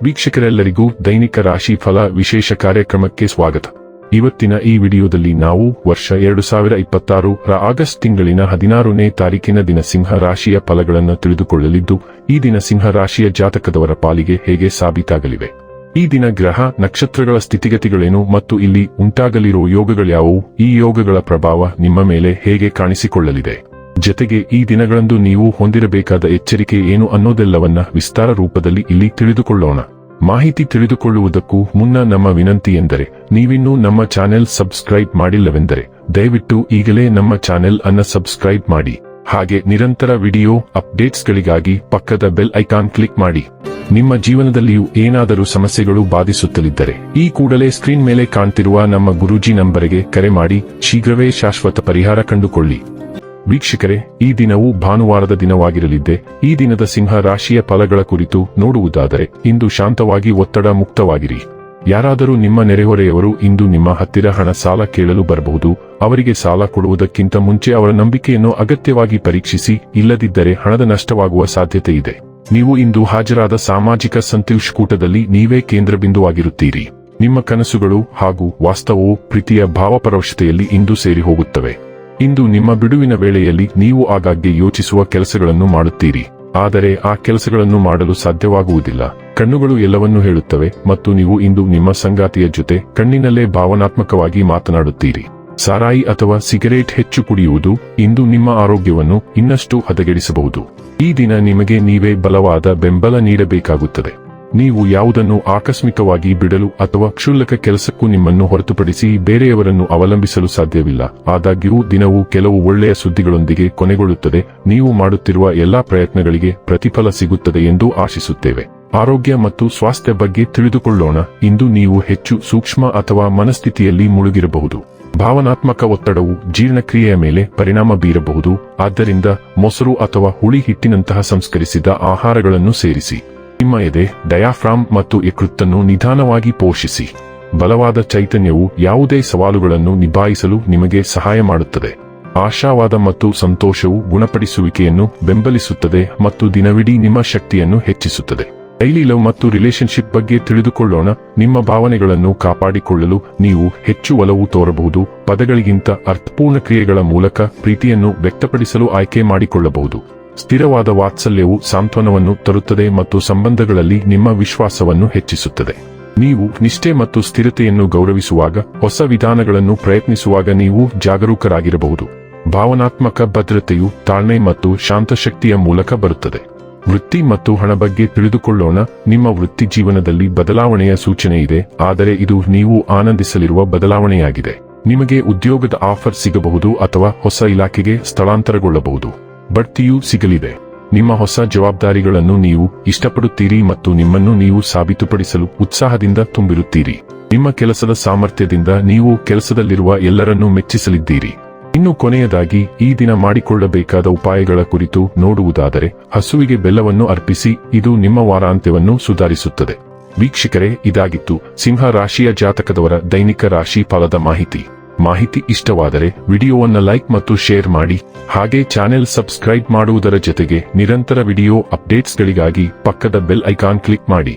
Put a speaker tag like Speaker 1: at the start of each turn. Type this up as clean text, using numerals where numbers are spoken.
Speaker 1: ವೀಕ್ಷಕರೆಲ್ಲರಿಗೂ ದೈನಿಕ ರಾಶಿ ಫಲ ವಿಶೇಷ ಕಾರ್ಯಕ್ರಮಕ್ಕೆ ಸ್ವಾಗತ. ಇವತ್ತಿನ ಈ ವಿಡಿಯೋದಲ್ಲಿ ನಾವು ವರ್ಷ 2026 ರ ಆಗಸ್ಟ್ ತಿಂಗಳಿನ 16ನೇ ತಾರೀಕಿನ ದಿನ ಸಿಂಹ ರಾಶಿಯ ಫಲಗಳನ್ನು ತಿಳಿದುಕೊಳ್ಳಲಿದ್ದು, ಈ ದಿನ ಸಿಂಹ ರಾಶಿಯ ಜಾತಕದವರ ಪಾಲಿಗೆ ಹೇಗೆ ಸಾಬೀತಾಗಲಿವೆ, ಈ ದಿನ ಗ್ರಹ ನಕ್ಷತ್ರಗಳ ಸ್ಥಿತಿಗತಿಗಳೇನು ಮತ್ತು ಇಲ್ಲಿ ಉಂಟಾಗಲಿರುವ ಯೋಗಗಳ್ಯಾವುವು, ಈ ಯೋಗಗಳ ಪ್ರಭಾವ ನಿಮ್ಮ ಮೇಲೆ ಹೇಗೆ ಕಾಣಿಸಿಕೊಳ್ಳಲಿದೆ, ಜತೆಗೆ ಈ ದಿನಗಳಂದು ನೀವು ಹೊಂದಿರಬೇಕಾದ ಎಚ್ಚರಿಕೆ ಏನು ಅನ್ನೋದೆಲ್ಲವನ್ನ ವಿಸ್ತಾರ ರೂಪದಲ್ಲಿ ಇಲ್ಲಿ ತಿಳಿದುಕೊಳ್ಳೋಣ. ಮಾಹಿತಿ ತಿಳಿದುಕೊಳ್ಳುವುದಕ್ಕೂ ಮುನ್ನ ನಮ್ಮ ವಿನಂತಿ ಎಂದರೆ, ನೀವಿನ್ನೂ ನಮ್ಮ ಚಾನೆಲ್ ಸಬ್ಸ್ಕ್ರೈಬ್ ಮಾಡಿಲ್ಲವೆಂದರೆ ದಯವಿಟ್ಟು ಈಗಲೇ ನಮ್ಮ ಚಾನೆಲ್ ಅನ್ನು ಸಬ್ಸ್ಕ್ರೈಬ್ ಮಾಡಿ. ಹಾಗೆ ನಿರಂತರ ವಿಡಿಯೋ ಅಪ್ಡೇಟ್ಸ್ಗಳಿಗಾಗಿ ಪಕ್ಕದ ಬೆಲ್ ಐಕಾನ್ ಕ್ಲಿಕ್ ಮಾಡಿ. ನಿಮ್ಮ ಜೀವನದಲ್ಲಿಯೂ ಏನಾದರೂ ಸಮಸ್ಯೆಗಳು ಬಾಧಿಸುತ್ತಲಿದ್ದರೆ ಈ ಕೂಡಲೇ ಸ್ಕ್ರೀನ್ ಮೇಲೆ ಕಾಣ್ತಿರುವ ನಮ್ಮ ಗುರೂಜಿ ನಂಬರಿಗೆ ಕರೆ ಮಾಡಿ ಶೀಘ್ರವೇ ಶಾಶ್ವತ ಪರಿಹಾರ ಕಂಡುಕೊಳ್ಳಿ. ವೀಕ್ಷಕರೇ, ಈ ದಿನವು ಭಾನುವಾರದ ದಿನವಾಗಿರಲಿದ್ದೆ. ಈ ದಿನದ ಸಿಂಹ ರಾಶಿಯ ಫಲಗಳ ಕುರಿತು ನೋಡುವುದಾದರೆ, ಇಂದು ಶಾಂತವಾಗಿ ಒತ್ತಡ ಮುಕ್ತವಾಗಿರಿ. ಯಾರಾದರೂ ನಿಮ್ಮ ನೆರೆಹೊರೆಯವರು ಇಂದು ನಿಮ್ಮ ಹತ್ತಿರ ಹಣ ಸಾಲ ಕೇಳಲು ಬರಬಹುದು. ಅವರಿಗೆ ಸಾಲ ಕೊಡುವುದಕ್ಕಿಂತ ಮುಂಚೆ ಅವರ ನಂಬಿಕೆಯನ್ನು ಅಗತ್ಯವಾಗಿ ಪರೀಕ್ಷಿಸಿ, ಇಲ್ಲದಿದ್ದರೆ ಹಣದ ನಷ್ಟವಾಗುವ ಸಾಧ್ಯತೆ ಇದೆ. ನೀವು ಇಂದು ಹಾಜರಾದ ಸಾಮಾಜಿಕ ಸಂತೋಷಕೂಟದಲ್ಲಿ ನೀವೇ ಕೇಂದ್ರಬಿಂದುವಾಗಿರುತ್ತೀರಿ. ನಿಮ್ಮ ಕನಸುಗಳು ಹಾಗೂ ವಾಸ್ತವವು ಪ್ರೀತಿಯ ಭಾವಪರವಶತೆಯಲ್ಲಿ ಇಂದು ಸೇರಿ ಹೋಗುತ್ತವೆ. ಇಂದು ನಿಮ್ಮ ಬಿಡುವಿನ ವೇಳೆಯಲ್ಲಿ ನೀವು ಆಗಾಗ್ಗೆ ಯೋಚಿಸುವ ಕೆಲಸಗಳನ್ನು ಮಾಡುತ್ತೀರಿ, ಆದರೆ ಆ ಕೆಲಸಗಳನ್ನು ಮಾಡಲು ಸಾಧ್ಯವಾಗುವುದಿಲ್ಲ. ಕಣ್ಣುಗಳು ಎಲ್ಲವನ್ನೂ ಹೇಳುತ್ತವೆ ಮತ್ತು ನೀವು ಇಂದು ನಿಮ್ಮ ಸಂಗಾತಿಯ ಜೊತೆ ಕಣ್ಣಿನಲ್ಲೇ ಭಾವನಾತ್ಮಕವಾಗಿ ಮಾತನಾಡುತ್ತೀರಿ. ಸಾರಾಯಿ ಅಥವಾ ಸಿಗರೇಟ್ ಹೆಚ್ಚು ಕುಡಿಯುವುದು ಇಂದು ನಿಮ್ಮ ಆರೋಗ್ಯವನ್ನು ಇನ್ನಷ್ಟು ಹದಗೆಡಿಸಬಹುದು. ಈ ದಿನ ನಿಮಗೆ ನೀವೇ ಬಲವಾದ ಬೆಂಬಲ ನೀಡಬೇಕಾಗುತ್ತದೆ. ನೀವು ಯಾವುದನ್ನು ಆಕಸ್ಮಿಕವಾಗಿ ಬಿಡಲು ಅಥವಾ ಕ್ಷುಲ್ಲಕ ಕೆಲಸಕ್ಕೂ ನಿಮ್ಮನ್ನು ಹೊರತುಪಡಿಸಿ ಬೇರೆಯವರನ್ನು ಅವಲಂಬಿಸಲು ಸಾಧ್ಯವಿಲ್ಲ. ಆದಾಗ್ಯೂ ದಿನವು ಕೆಲವು ಒಳ್ಳೆಯ ಸುದ್ದಿಗಳೊಂದಿಗೆ ಕೊನೆಗೊಳ್ಳುತ್ತದೆ. ನೀವು ಮಾಡುತ್ತಿರುವ ಎಲ್ಲಾ ಪ್ರಯತ್ನಗಳಿಗೆ ಪ್ರತಿಫಲ ಸಿಗುತ್ತದೆ ಎಂದು ಆಶಿಸುತ್ತೇವೆ. ಆರೋಗ್ಯ ಮತ್ತು ಸ್ವಾಸ್ಥ್ಯ ಬಗ್ಗೆ ತಿಳಿದುಕೊಳ್ಳೋಣ. ಇಂದು ನೀವು ಹೆಚ್ಚು ಸೂಕ್ಷ್ಮ ಅಥವಾ ಮನಸ್ಥಿತಿಯಲ್ಲಿ ಮುಳುಗಿರಬಹುದು. ಭಾವನಾತ್ಮಕ ಒತ್ತಡವು ಜೀರ್ಣಕ್ರಿಯೆಯ ಮೇಲೆ ಪರಿಣಾಮ ಬೀರಬಹುದು. ಆದ್ದರಿಂದ ಮೊಸರು ಅಥವಾ ಹುಳಿ ಹಿಟ್ಟಿನಂತಹ ಸಂಸ್ಕರಿಸಿದ ಆಹಾರಗಳನ್ನು ಸೇರಿಸಿ. ನಿಮ್ಮ ಎದೆ, ಡಯಾಫ್ರಾಮ್ ಮತ್ತು ಯಕೃತ್ತನ್ನು ನಿಧಾನವಾಗಿ ಪೋಷಿಸಿ. ಬಲವಾದ ಚೈತನ್ಯವು ಯಾವುದೇ ಸವಾಲುಗಳನ್ನು ನಿಭಾಯಿಸಲು ನಿಮಗೆ ಸಹಾಯ ಮಾಡುತ್ತದೆ. ಆಶಾವಾದ ಮತ್ತು ಸಂತೋಷವು ಗುಣಪಡಿಸುವಿಕೆಯನ್ನು ಬೆಂಬಲಿಸುತ್ತದೆ ಮತ್ತು ದಿನವಿಡೀ ನಿಮ್ಮ ಶಕ್ತಿಯನ್ನು ಹೆಚ್ಚಿಸುತ್ತದೆ. ಡೈಲಿ ಲವ್ ಮತ್ತು ರಿಲೇಶನ್ಶಿಪ್ ಬಗ್ಗೆ ತಿಳಿದುಕೊಳ್ಳೋಣ. ನಿಮ್ಮ ಭಾವನೆಗಳನ್ನು ಕಾಪಾಡಿಕೊಳ್ಳಲು ನೀವು ಹೆಚ್ಚು ಒಲವು ತೋರಬಹುದು. ಪದಗಳಿಗಿಂತ ಅರ್ಥಪೂರ್ಣ ಕ್ರಿಯೆಗಳ ಮೂಲಕ ಪ್ರೀತಿಯನ್ನು ವ್ಯಕ್ತಪಡಿಸಲು ಆಯ್ಕೆ ಮಾಡಿಕೊಳ್ಳಬಹುದು. ಸ್ಥಿರವಾದ ವಾತ್ಸಲ್ಯವು ಸಾಂತ್ವನವನ್ನು ತರುತ್ತದೆ ಮತ್ತು ಸಂಬಂಧಗಳಲ್ಲಿ ನಿಮ್ಮ ವಿಶ್ವಾಸವನ್ನು ಹೆಚ್ಚಿಸುತ್ತದೆ. ನೀವು ನಿಷ್ಠೆ ಮತ್ತು ಸ್ಥಿರತೆಯನ್ನು ಗೌರವಿಸುವಾಗ, ಹೊಸ ವಿಧಾನಗಳನ್ನು ಪ್ರಯತ್ನಿಸುವಾಗ ನೀವು ಜಾಗರೂಕರಾಗಿರಬಹುದು. ಭಾವನಾತ್ಮಕ ಭದ್ರತೆಯು ತಾಳ್ಮೆ ಮತ್ತು ಶಾಂತಶಕ್ತಿಯ ಮೂಲಕ ಬರುತ್ತದೆ. ವೃತ್ತಿ ಮತ್ತು ಹಣ ಬಗ್ಗೆ ತಿಳಿದುಕೊಳ್ಳೋಣ. ನಿಮ್ಮ ವೃತ್ತಿ ಜೀವನದಲ್ಲಿ ಬದಲಾವಣೆಯ ಸೂಚನೆ ಇದೆ, ಆದರೆ ಇದು ನೀವು ಆನಂದಿಸಲಿರುವ ಬದಲಾವಣೆಯಾಗಿದೆ. ನಿಮಗೆ ಉದ್ಯೋಗದ ಆಫರ್ ಸಿಗಬಹುದು ಅಥವಾ ಹೊಸ ಇಲಾಖೆಗೆ ಸ್ಥಳಾಂತರಗೊಳ್ಳಬಹುದು. ಬಡ್ತಿಯೂ ಸಿಗಲಿದೆ. ನಿಮ್ಮ ಹೊಸ ಜವಾಬ್ದಾರಿಗಳನ್ನು ನೀವು ಇಷ್ಟಪಡುತ್ತೀರಿ ಮತ್ತು ನಿಮ್ಮನ್ನು ನೀವು ಸಾಬೀತುಪಡಿಸಲು ಉತ್ಸಾಹದಿಂದ ತುಂಬಿರುತ್ತೀರಿ. ನಿಮ್ಮ ಕೆಲಸದ ಸಾಮರ್ಥ್ಯದಿಂದ ನೀವು ಕೆಲಸದಲ್ಲಿರುವ ಎಲ್ಲರನ್ನೂ ಮೆಚ್ಚಿಸಲಿದ್ದೀರಿ. ಇನ್ನು ಕೊನೆಯದಾಗಿ ಈ ದಿನ ಮಾಡಿಕೊಳ್ಳಬೇಕಾದ ಉಪಾಯಗಳ ಕುರಿತು ನೋಡುವುದಾದರೆ, ಹಸುವಿಗೆ ಬೆಲ್ಲವನ್ನು ಅರ್ಪಿಸಿ. ಇದು ನಿಮ್ಮ ವಾರಾಂತ್ಯವನ್ನು ಸುಧಾರಿಸುತ್ತದೆ. ವೀಕ್ಷಕರೇ, ಇದಾಗಿತ್ತು ಸಿಂಹ ರಾಶಿಯ ಜಾತಕದವರ ದೈನಿಕ ರಾಶಿ ಫಲದ ಮಾಹಿತಿ ಇಷ್ಟವಾದರೆ ವಿಡಿಯೋವನ್ನು ಲೈಕ್ ಮತ್ತು ಶೇರ್ ಮಾಡಿ. ಹಾಗೆ ಚಾನೆಲ್ ಸಬ್ಸ್ಕ್ರೈಬ್ ಮಾಡುವುದರ ಜೊತೆಗೆ ನಿರಂತರ ವಿಡಿಯೋ ಅಪ್ಡೇಟ್ಸ್ಗಳಿಗಾಗಿ ಪಕ್ಕದ ಬೆಲ್ ಐಕಾನ್ ಕ್ಲಿಕ್ ಮಾಡಿ.